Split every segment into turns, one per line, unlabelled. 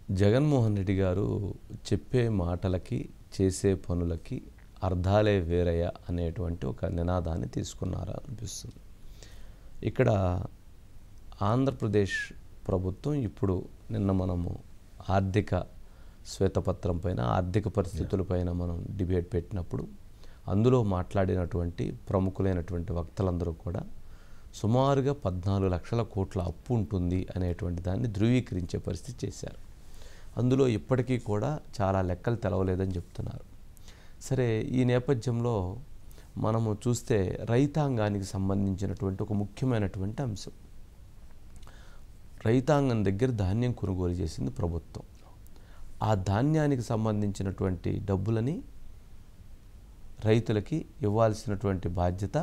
జగన్మోహన్ రెడ్డి గారు చెప్పే మాటలకి చేసే పనులకి అర్థాలే వేరయ్య అనేటువంటి ఒక నినాదాన్ని తీసుకున్నారా అనిపిస్తుంది. ఇక్కడ ఆంధ్రప్రదేశ్ ప్రభుత్వం ఇప్పుడు నిన్న మనము ఆర్థిక శ్వేతపత్రం పైన ఆర్థిక పరిస్థితులపైన మనం డిబేట్ పెట్టినప్పుడు అందులో మాట్లాడినటువంటి ప్రముఖులైనటువంటి వక్తలందరూ కూడా సుమారుగా 14 లక్షల కోట్ల అప్పు ఉంటుంది అనేటువంటి దాన్ని ధృవీకరించే పరిస్థితి చేశారు. అందులో ఇప్పటికీ కూడా చాలా లెక్కలు తెలవలేదని చెప్తున్నారు. సరే, ఈ నేపథ్యంలో మనము చూస్తే రైతాంగానికి సంబంధించినటువంటి ఒక ముఖ్యమైనటువంటి అంశం, రైతాంగం దగ్గర ధాన్యం కొనుగోలు చేసింది ప్రభుత్వం. ఆ ధాన్యానికి సంబంధించినటువంటి డబ్బులని రైతులకి ఇవ్వాల్సినటువంటి బాధ్యత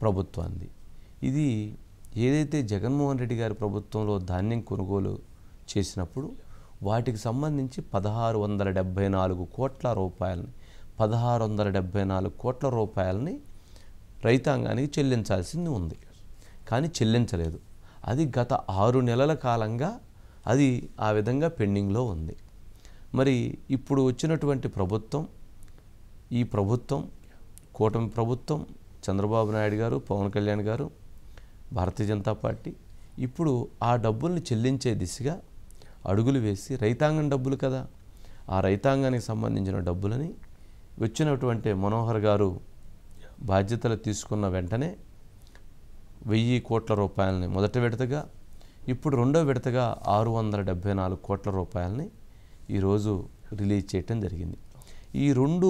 ప్రభుత్వాన్ని. ఇది ఏదైతే జగన్మోహన్ రెడ్డి గారి ప్రభుత్వంలో ధాన్యం కొనుగోలు చేసినప్పుడు వాటికి సంబంధించి 1674 కోట్ల రూపాయలని 1674 కోట్ల రూపాయలని రైతాంగానికి చెల్లించాల్సింది ఉంది. కానీ చెల్లించలేదు. అది గత 6 నెలల కాలంగా అది ఆ విధంగా పెండింగ్లో ఉంది. మరి ఇప్పుడు వచ్చినటువంటి ప్రభుత్వం, ఈ ప్రభుత్వం కూటమి ప్రభుత్వం, చంద్రబాబు నాయుడు గారు, పవన్ కళ్యాణ్ గారు, భారతీయ జనతా పార్టీ ఇప్పుడు ఆ డబ్బుల్ని చెల్లించే దిశగా అడుగులు వేసి, రైతాంగం డబ్బులు కదా, ఆ రైతాంగానికి సంబంధించిన డబ్బులని వచ్చినటువంటి మనోహర్ గారు బాధ్యతలు తీసుకున్న వెంటనే 1000 కోట్ల రూపాయలని మొదటి విడతగా, ఇప్పుడు రెండో విడతగా 674 కోట్ల రూపాయలని ఈరోజు రిలీజ్ చేయటం జరిగింది. ఈ రెండు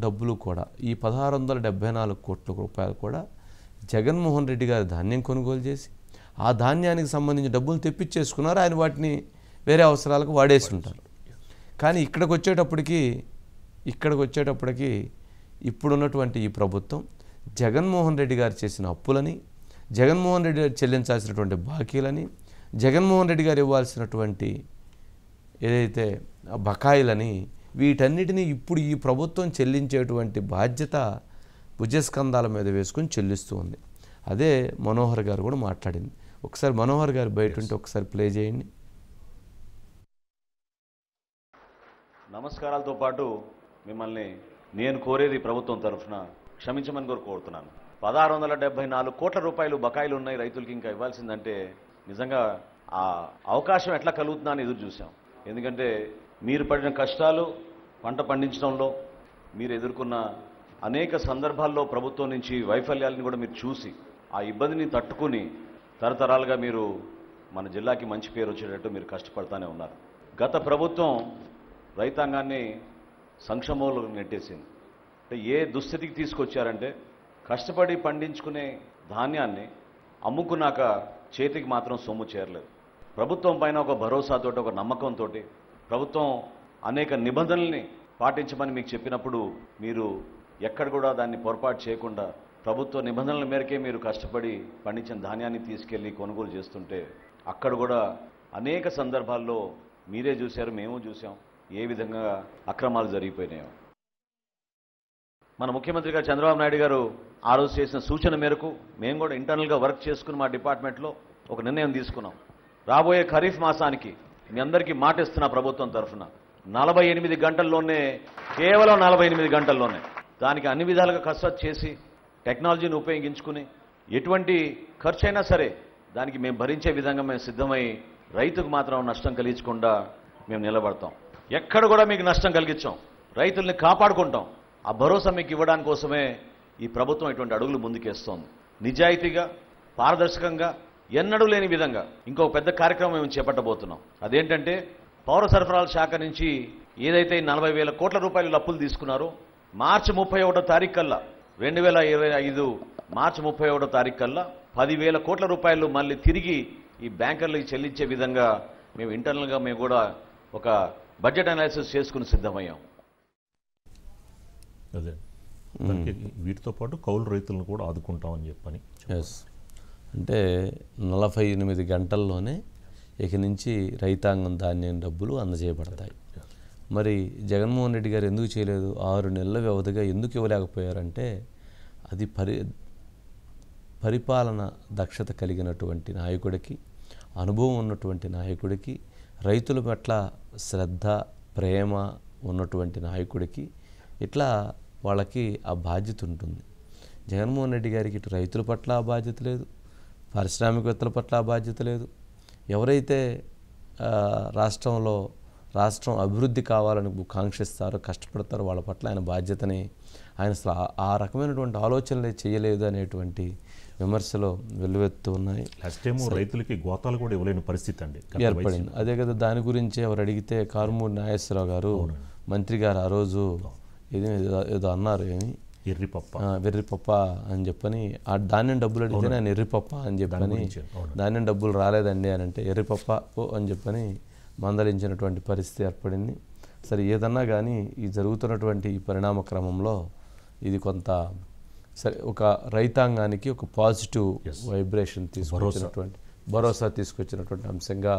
డబ్బులు కూడా, ఈ 1674 కోట్ల రూపాయలు కూడా జగన్మోహన్ రెడ్డి గారు ధాన్యం కొనుగోలు చేసి ఆ ధాన్యానికి సంబంధించిన డబ్బులు తెప్పించేసుకున్నారు. ఆయన వాటిని వేరే అవసరాలకు వాడేసి ఉంటారు. కానీ ఇక్కడికి వచ్చేటప్పటికి ఇప్పుడున్నటువంటి ఈ ప్రభుత్వం జగన్మోహన్ రెడ్డి గారు చేసిన అప్పులని, జగన్మోహన్ రెడ్డి గారు చెల్లించాల్సినటువంటి బాకీలని, జగన్మోహన్ రెడ్డి గారు ఇవ్వాల్సినటువంటి ఏదైతే బకాయిలని, వీటన్నిటినీ ఇప్పుడు ఈ ప్రభుత్వం చెల్లించేటువంటి బాధ్యత భుజస్కంధాల మీద వేసుకొని చెల్లిస్తూ ఉంది. అదే మనోహర్ గారు కూడా మాట్లాడింది. ఒకసారి మనోహర్ గారు బయట ఉంటే ఒకసారి ప్లే చేయండి.
నమస్కారాలతో పాటు మిమ్మల్ని నేను కోరేది ప్రభుత్వం తరఫున క్షమించమని కూడా కోరుతున్నాను. 1674 కోట్ల రూపాయలు బకాయిలు ఉన్నాయి రైతులకి, ఇంకా ఇవ్వాల్సిందంటే నిజంగా ఆ అవకాశం ఎట్లా కలుగుతుందా అని ఎదురు చూసాం. ఎందుకంటే మీరు పడిన కష్టాలు, పంట పండించడంలో మీరు ఎదుర్కొన్న అనేక సందర్భాల్లో ప్రభుత్వం నుంచి వైఫల్యాలను కూడా మీరు చూసి ఆ ఇబ్బందిని తట్టుకుని తరతరాలుగా మీరు మన జిల్లాకి మంచి పేరు వచ్చేటట్టు మీరు కష్టపడతానే ఉన్నారు. గత ప్రభుత్వం రైతాంగాన్ని సంక్షోభంలో నెట్టేసింది. అంటే ఏ దుస్థితికి తీసుకొచ్చారంటే, కష్టపడి పండించుకునే ధాన్యాన్ని అమ్ముకున్నాక చేతికి మాత్రం సొమ్ము చేరలేదు. ప్రభుత్వం పైన ఒక భరోసాతో, ఒక నమ్మకంతో ప్రభుత్వం అనేక నిబంధనల్ని పాటించమని మీకు చెప్పినప్పుడు మీరు ఎక్కడ కూడా దాన్ని పొరపాటు చేయకుండా ప్రభుత్వ నిబంధనల మేరకే మీరు కష్టపడి పండించిన ధాన్యాన్ని తీసుకెళ్లి కొనుగోలు చేస్తుంటే, అక్కడ కూడా అనేక సందర్భాల్లో మీరే చూశారు, మేము చూసాం ఏ విధంగా అక్రమాలు జరిగిపోయినాయో. మన ముఖ్యమంత్రి గారు చంద్రబాబు నాయుడు గారు ఆ రోజు చేసిన సూచన మేరకు మేము కూడా ఇంటర్నల్గా వర్క్ చేసుకుని మా డిపార్ట్మెంట్లో ఒక నిర్ణయం తీసుకున్నాం. రాబోయే ఖరీఫ్ మాసానికి మీ అందరికీ మాట ఇస్తున్న ప్రభుత్వం తరఫున 48 గంటల్లోనే, కేవలం 48 గంటల్లోనే దానికి అన్ని విధాలుగా కసరత్తు చేసి టెక్నాలజీని ఉపయోగించుకుని ఎటువంటి ఖర్చు అయినా సరే దానికి మేము భరించే విధంగా మేము సిద్ధమై రైతుకు మాత్రం నష్టం కలిగించకుండా మేము నిలబడతాం. ఎక్కడ కూడా మీకు నష్టం కలిగించాం, రైతుల్ని కాపాడుకుంటాం. ఆ భరోసా మీకు ఇవ్వడానికి కోసమే ఈ ప్రభుత్వం ఇటువంటి అడుగులు ముందుకేస్తోంది. నిజాయితీగా, పారదర్శకంగా, ఎన్నడూ లేని విధంగా ఇంకో పెద్ద కార్యక్రమం మేము చేపట్టబోతున్నాం. అదేంటంటే, పౌర సరఫరాల శాఖ నుంచి ఏదైతే 40,000 కోట్ల రూపాయలు అప్పులు తీసుకున్నారో, మార్చి 31వ తారీఖు కల్లా 2025 మార్చి 31వ తారీఖు కల్లా 10,000 కోట్ల రూపాయలు మళ్ళీ తిరిగి ఈ బ్యాంకర్లకు చెల్లించే విధంగా మేము ఇంటర్నల్గా మేము కూడా ఒక బడ్జెట్ అనాలిసిస్ చేసుకుని సిద్ధమయ్యాం.
అదే వీటితో పాటు కౌలు రైతులను కూడా ఆదుకుంటామని చెప్పని.
అంటే 48 గంటల్లోనే ఇక నుంచి రైతాంగం ధాన్యం డబ్బులు అందజేయబడతాయి. మరి జగన్మోహన్ రెడ్డి గారు ఎందుకు చేయలేదు? 6 నెలల వ్యవధిగా ఎందుకు ఇవ్వలేకపోయారంటే, అది పరిపాలన దక్షత కలిగినటువంటి నాయకుడికి అనుభవం ఉన్నటువంటి నాయకుడికి, రైతుల పట్ల శ్రద్ధ ప్రేమ ఉన్నటువంటి నాయకుడికి ఇట్లా వాళ్ళకి ఆ బాధ్యత ఉంటుంది. జగన్మోహన్ రెడ్డి గారికి ఇటు రైతుల పట్ల ఆ బాధ్యత లేదు, పారిశ్రామికవేత్తల పట్ల ఆ బాధ్యత లేదు. ఎవరైతే రాష్ట్రం అభివృద్ధి కావాలని కాంక్షిస్తారో, కష్టపడతారో వాళ్ళ పట్ల ఆయన బాధ్యతని ఆయన అసలు ఆ రకమైనటువంటి ఆలోచనలే చేయలేదు అనేటువంటి విమర్శలు వెల్లువెత్తు ఉన్నాయి.
లాస్ట్ టైం రైతులకి గోతాలు కూడా ఇవ్వలేని పరిస్థితి అండి
ఏర్పడింది. అదే కదా, దాని గురించి ఎవరు అడిగితే కారుమూరి నాగేశ్వరరావు గారు మంత్రి గారు ఆ రోజు ఏదో అన్నారు, ఏమి వెర్రిపప్ప అని చెప్పని, ఆ ధాన్యం డబ్బులు అడిగితే నేను ఎర్రిపప్ప అని చెప్పని, ధాన్యం డబ్బులు రాలేదండి అని అంటే ఎర్రిపప్ప అని చెప్పని మందలించినటువంటి పరిస్థితి ఏర్పడింది. సరే, ఏదన్నా కానీ ఈ జరుగుతున్నటువంటి ఈ పరిణామ క్రమంలో ఇది కొంత సరే ఒక రైతాంగానికి ఒక పాజిటివ్ వైబ్రేషన్ తీసుకొచ్చినటువంటి భరోసా తీసుకొచ్చినటువంటి అంశంగా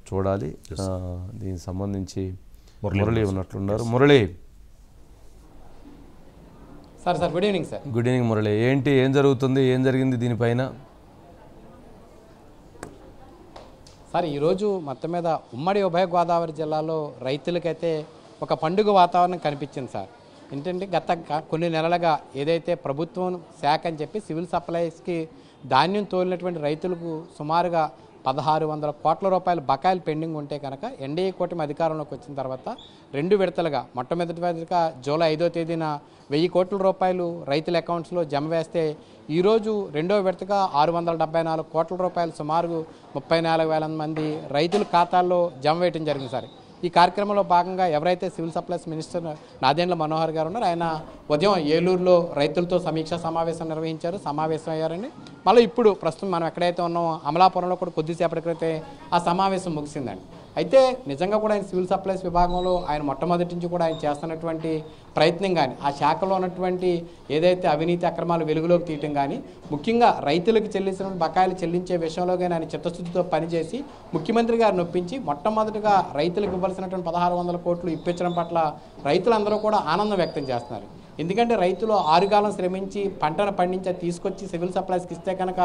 చూడాలి. దీనికి సంబంధించి మురళి ఉన్నట్లున్నారు. Murali
sir good evening sir.
Good evening Murali. ఏం జరుగుతుంది, ఏం జరిగింది దీనిపైన?
సార్, ఈరోజు మొత్తం మీద ఉమ్మడి ఉభయ గోదావరి జిల్లాలో రైతులకైతే ఒక పండుగ వాతావరణం కనిపించింది సార్. ఏంటంటే గత కొన్ని నెలలుగా ఏదైతే ప్రభుత్వం శాఖ అని చెప్పి సివిల్ సప్లైస్కి ధాన్యం తోలినటువంటి రైతులకు సుమారుగా 1600 కోట్ల రూపాయల బకాయిలు పెండింగ్ ఉంటే కనుక ఎన్డీఏ కూటమి అధికారంలోకి వచ్చిన తర్వాత 2 విడతలుగా మొట్టమొదటి విడతగా జూలై 5వ తేదీన 1000 కోట్ల రూపాయలు రైతుల అకౌంట్స్లో జమ వేస్తే ఈరోజు 2వ విడతగా 674 కోట్ల రూపాయలు సుమారు 34,000 మంది రైతుల ఖాతాల్లో జమ వేయడం జరిగింది సార్. ఈ కార్యక్రమంలో భాగంగా ఎవరైతే civil supplies minister Nadendla Manohar గారు ఉన్నారో ఆయన ఉదయం ఏలూరులో రైతులతో సమీక్షా సమావేశం నిర్వహించారు, సమావేశం అయ్యారండి. మళ్ళీ ఇప్పుడు ప్రస్తుతం మనం ఎక్కడైతే ఉన్నామో అమలాపురంలో కూడా కొద్దిసేపటి క్రితే ఆ సమావేశం ముగిసిందండి. అయితే నిజంగా కూడా ఆయన సివిల్ సప్లైస్ విభాగంలో ఆయన మొట్టమొదటి నుంచి కూడా ఆయన చేస్తున్నటువంటి ప్రయత్నం కానీ, ఆ శాఖలో ఉన్నటువంటి ఏదైతే అవినీతి అక్రమాలు వెలుగులోకి తీయటం కానీ, ముఖ్యంగా రైతులకు చెల్లించిన బకాయిలు చెల్లించే విషయంలో కానీ ఆయన చిత్తశుద్ధితో పనిచేసి ముఖ్యమంత్రి గారిని ఒప్పించి మొట్టమొదటిగా రైతులకు ఇవ్వాల్సినటువంటి 1600 కోట్లు ఇప్పించడం పట్ల రైతులందరూ కూడా ఆనందం వ్యక్తం చేస్తున్నారు. ఎందుకంటే రైతులు ఆరుగాలం శ్రమించి పంటను పండించి తీసుకొచ్చి సివిల్ సప్లైస్కి ఇస్తే కనుక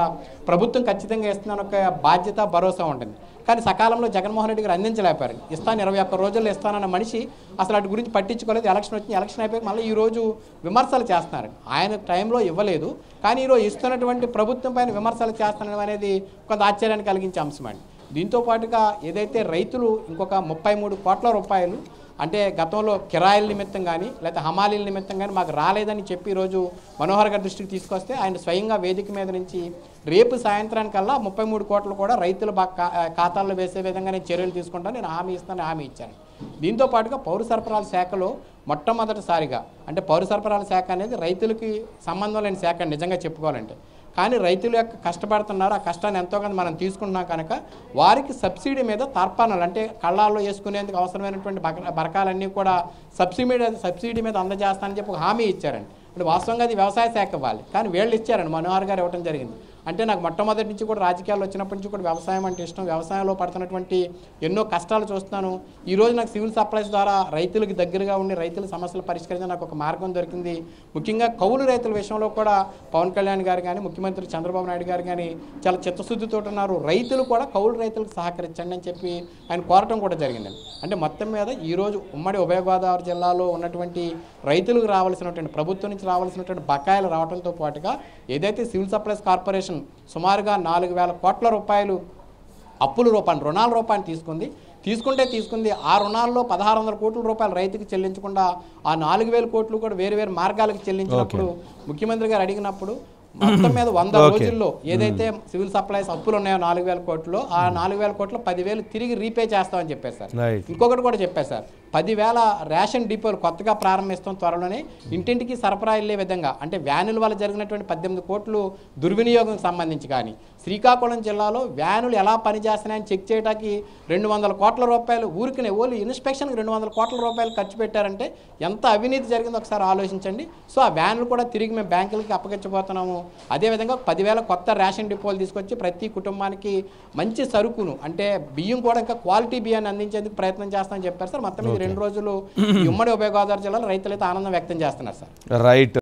ప్రభుత్వం ఖచ్చితంగా ఇస్తున్న ఒక బాధ్యత భరోసా ఉంటుంది. కానీ సకాలంలో జగన్మోహన్ రెడ్డి గారు అందించలేపారు. ఇస్తాను 21 రోజుల్లో ఇస్తానన్న మనిషి అసలు వాటి గురించి పట్టించుకోలేదు. ఎలక్షన్ వచ్చింది, ఎలక్షన్ అయిపోయి మళ్ళీ ఈరోజు విమర్శలు చేస్తున్నారు. ఆయన టైంలో ఇవ్వలేదు, కానీ ఈరోజు ఇస్తున్నటువంటి ప్రభుత్వం పైన విమర్శలు చేస్తున్నాం అనేది కొంత ఆశ్చర్యాన్ని కలిగించే అంశం అండి. దీంతో పాటుగా ఏదైతే రైతులు ఇంకొక 33 కోట్ల రూపాయలు అంటే గతంలో కిరాయిల నిమిత్తం కానీ లేకపోతే హమాలీల నిమిత్తం కానీ మాకు రాలేదని చెప్పి ఈరోజు మనోహర్ గారి దృష్టికి తీసుకొస్తే ఆయన స్వయంగా వేదిక మీద నుంచి రేపు సాయంత్రానికల్లా 33 కోట్లు కూడా రైతుల ఖాతాల్లో వేసే విధంగా నేను చర్యలు తీసుకుంటాను, నేను హామీ ఇచ్చాను. దీంతో పాటుగా పౌర సరఫరాల శాఖలో మొట్టమొదటిసారిగా అంటే పౌర సరఫరాల శాఖ అనేది రైతులకి సంబంధం లేని శాఖ నిజంగా చెప్పుకోవాలంటే, కానీ రైతులు యొక్క కష్టపడుతున్నారు, ఆ కష్టాన్ని ఎంతో కొంత మనం తీసుకుంటున్నాం కనుక వారికి సబ్సిడీ మీద తార్పానాలు అంటే కళ్ళాల్లో వేసుకునేందుకు అవసరమైనటువంటి బరకాలన్నీ కూడా సబ్సిడీ మీద అందజేస్తానని చెప్పి ఒక హామీ ఇచ్చారండి. అంటే వాస్తవంగా అది వ్యవసాయ శాఖ ఇవ్వాలి, కానీ వీళ్ళు ఇచ్చారండి, మనోహర్ గారు ఇవ్వడం జరిగింది. అంటే నాకు మొట్టమొదటి నుంచి కూడా రాజకీయాల్లో వచ్చినప్పటి నుంచి కూడా వ్యవసాయం అంటే ఇష్టం, వ్యవసాయంలో పడుతున్నటువంటి ఎన్నో కష్టాలు చూస్తున్నాను. ఈరోజు నాకు సివిల్ సప్లైస్ ద్వారా రైతులకు దగ్గరగా ఉండి రైతుల సమస్యలు పరిష్కరించే నాకు ఒక మార్గం దొరికింది. ముఖ్యంగా కౌలు రైతుల విషయంలో కూడా పవన్ కళ్యాణ్ గారు కానీ ముఖ్యమంత్రి చంద్రబాబు నాయుడు గారు కానీ చాలా చిత్తశుద్ధితో ఉన్నారు. రైతులు కూడా కౌలు రైతులకు సహకరించండి అని చెప్పి ఆయన కోరటం కూడా జరిగిందండి. అంటే మొత్తం మీద ఈరోజు ఉమ్మడి ఉభయ గోదావరి జిల్లాలో ఉన్నటువంటి రైతులకు రావాల్సినటువంటి ప్రభుత్వం నుంచి రావాల్సినటువంటి బకాయిలు రావడంతో పాటుగా ఏదైతే సివిల్ సప్లైస్ కార్పొరేషన్ సుమారుగా 4,000 కోట్ల రూపాయలు అప్పుల రూపాయలు రుణాల రూపాయలు తీసుకుంది. ఆ రుణాల్లో 1600 కోట్ల రూపాయలు రైతుకి చెల్లించకుండా ఆ 4,000 కోట్లు కూడా వేరు మార్గాలకు చెల్లించినప్పుడు ముఖ్యమంత్రి గారు అడిగినప్పుడు మొత్తం మీద 100 రోజుల్లో ఏదైతే సివిల్ సప్లైస్ అప్పులు ఉన్నాయో 4,000 కోట్లు, ఆ 4,000 కోట్లు 10,000 తిరిగి రీపే చేస్తామని చెప్పారు సార్. ఇంకొకటి కూడా చెప్పారు సార్, 10,000 రేషన్ డిపోలు కొత్తగా ప్రారంభిస్తాం త్వరలోనే, ఇంటింటికి సరఫరా వెళ్ళే విధంగా అంటే వ్యానుల వల్ల జరిగినటువంటి 18 కోట్లు దుర్వినియోగం సంబంధించి కానీ, శ్రీకాకుళం జిల్లాలో వ్యానులు ఎలా పనిచేస్తున్నాయని చెక్ చేయడానికి 200 కోట్ల రూపాయలు ఊరికనే ఓన్లీ ఇన్స్పెక్షన్కి 200 కోట్ల రూపాయలు ఖర్చు పెట్టారంటే ఎంత అవినీతి జరిగిందో ఒకసారి ఆలోచించండి. సో ఆ వ్యానులు కూడా తిరిగి మేము బ్యాంకులకి అప్పగించబోతున్నాము. అదేవిధంగా 10,000 కొత్త రేషన్ డిపోలు తీసుకొచ్చి ప్రతి కుటుంబానికి మంచి సరుకును అంటే బియ్యం కూడా ఇంకా క్వాలిటీ బియ్యాన్ని అందించేందుకు ప్రయత్నం చేస్తామని చెప్పారు సార్. మొత్తం 2 రోజులు ఈ ఉమ్మడి ఉభయ గోదావరి జిల్లాలో రైతులైతే ఆనందం వ్యక్తం చేస్తున్నారు సార్.
రైట్.